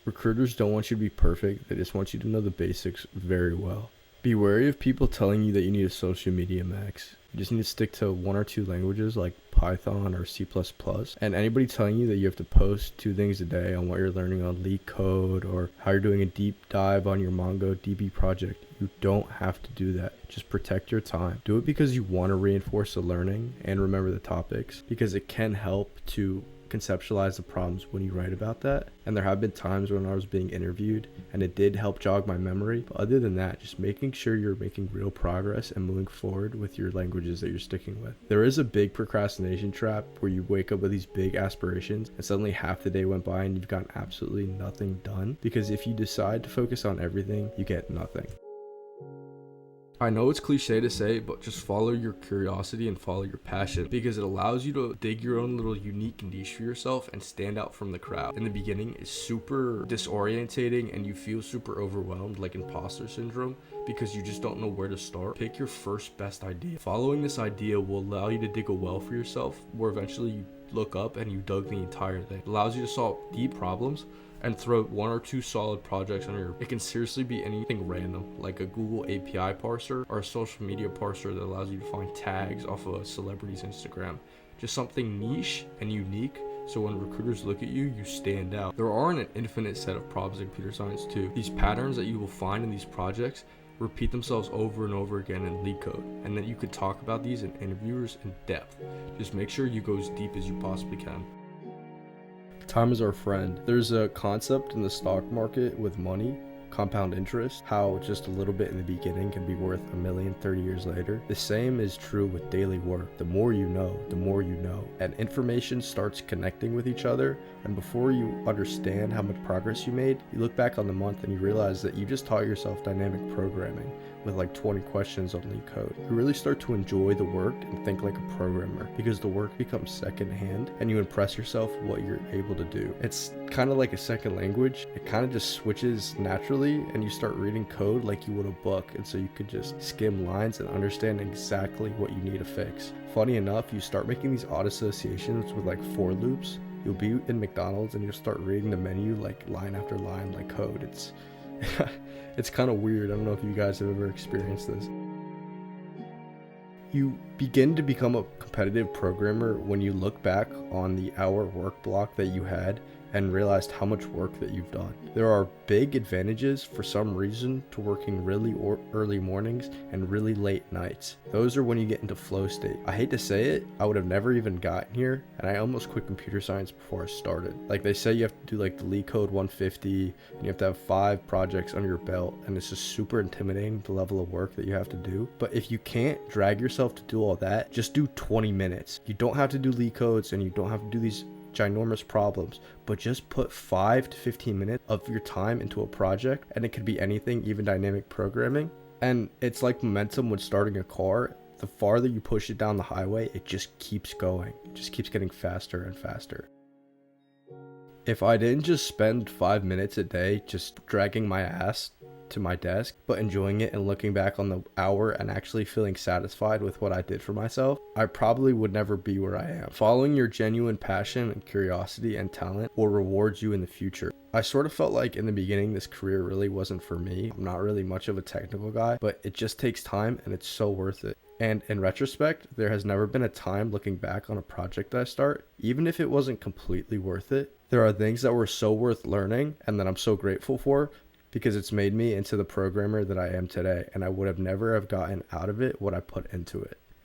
Recruiters don't want you to be perfect, they just want you to know the basics very well. Be wary of people telling you that you need a social media max. You just need to stick to one or two languages like Python or C++. And anybody telling you that you have to post 2 things a day on what you're learning on LeetCode or how you're doing a deep dive on your MongoDB project, you don't have to do that. Just protect your time. Do it because you want to reinforce the learning and remember the topics, because it can help to conceptualize the problems when you write about that. And there have been times when I was being interviewed and it did help jog my memory. But other than that, just making sure you're making real progress and moving forward with your languages that you're sticking with. There is a big procrastination trap where you wake up with these big aspirations and suddenly half the day went by and you've gotten absolutely nothing done, because if you decide to focus on everything, you get nothing. I know it's cliche to say, but just follow your curiosity and follow your passion, because it allows you to dig your own little unique niche for yourself and stand out from the crowd. In the beginning, it's super disorientating and you feel super overwhelmed, like imposter syndrome, because you just don't know where to start. Pick your first best idea. Following this idea will allow you to dig a well for yourself, where eventually you look up and you dug the entire thing. It allows you to solve deep problems and throw 1 or 2 solid projects on your. It can seriously be anything random, like a Google API parser or a social media parser that allows you to find tags off of a celebrity's Instagram. Just something niche and unique, so when recruiters look at you, you stand out. There aren't an infinite set of problems in computer science too. These patterns that you will find in these projects repeat themselves over and over again in LeetCode, and then you can talk about these in interviewers in depth. Just make sure you go as deep as you possibly can. Time is our friend. There's a concept in the stock market with money, compound interest, how just a little bit in the beginning can be worth $1 million 30 years later. The same is true with daily work. The more you know, the more you know. And information starts connecting with each other, and before you understand how much progress you made, you look back on the month and you realize that you just taught yourself dynamic programming with like 20 questions on LeetCode. You really start to enjoy the work and think like a programmer, because the work becomes secondhand and you impress yourself with what you're able to do. It's kind of like a second language. It kind of just switches naturally and you start reading code like you would a book, and so you could just skim lines and understand exactly what you need to fix. Funny enough, you start making these odd associations with like for loops. You'll be in McDonald's and you'll start reading the menu like line after line like code. It's kind of weird. I don't know if you guys have ever experienced this. You begin to become a competitive programmer when you look back on the hour work block that you had and realized how much work that you've done. There are big advantages for some reason to working really early mornings and really late nights. Those are when you get into flow state. I hate to say it, I would have never even gotten here, and I almost quit computer science before I started. Like they say you have to do like the LeetCode 150 and you have to have 5 projects under your belt, and it's just super intimidating the level of work that you have to do. But if you can't drag yourself to do all that, just do 20 minutes. You don't have to do LeetCodes and you don't have to do these ginormous problems, but just put 5 to 15 minutes of your time into a project, and it could be anything, even dynamic programming. And it's like momentum when starting a car. The farther you push it down the highway, it just keeps going. It just keeps getting faster and faster. If I didn't just spend 5 minutes a day just dragging my ass to my desk, but enjoying it and looking back on the hour and actually feeling satisfied with what I did for myself, I probably would never be where I am. Following your genuine passion and curiosity and talent will reward you in the future. I sort of felt like in the beginning this career really wasn't for me. I'm not really much of a technical guy, but it just takes time and it's so worth it. And in retrospect, there has never been a time looking back on a project that I start, even if it wasn't completely worth it, there are things that were so worth learning and that I'm so grateful for, because it's made me into the programmer that I am today, and I would have never have gotten out of it what I put into it.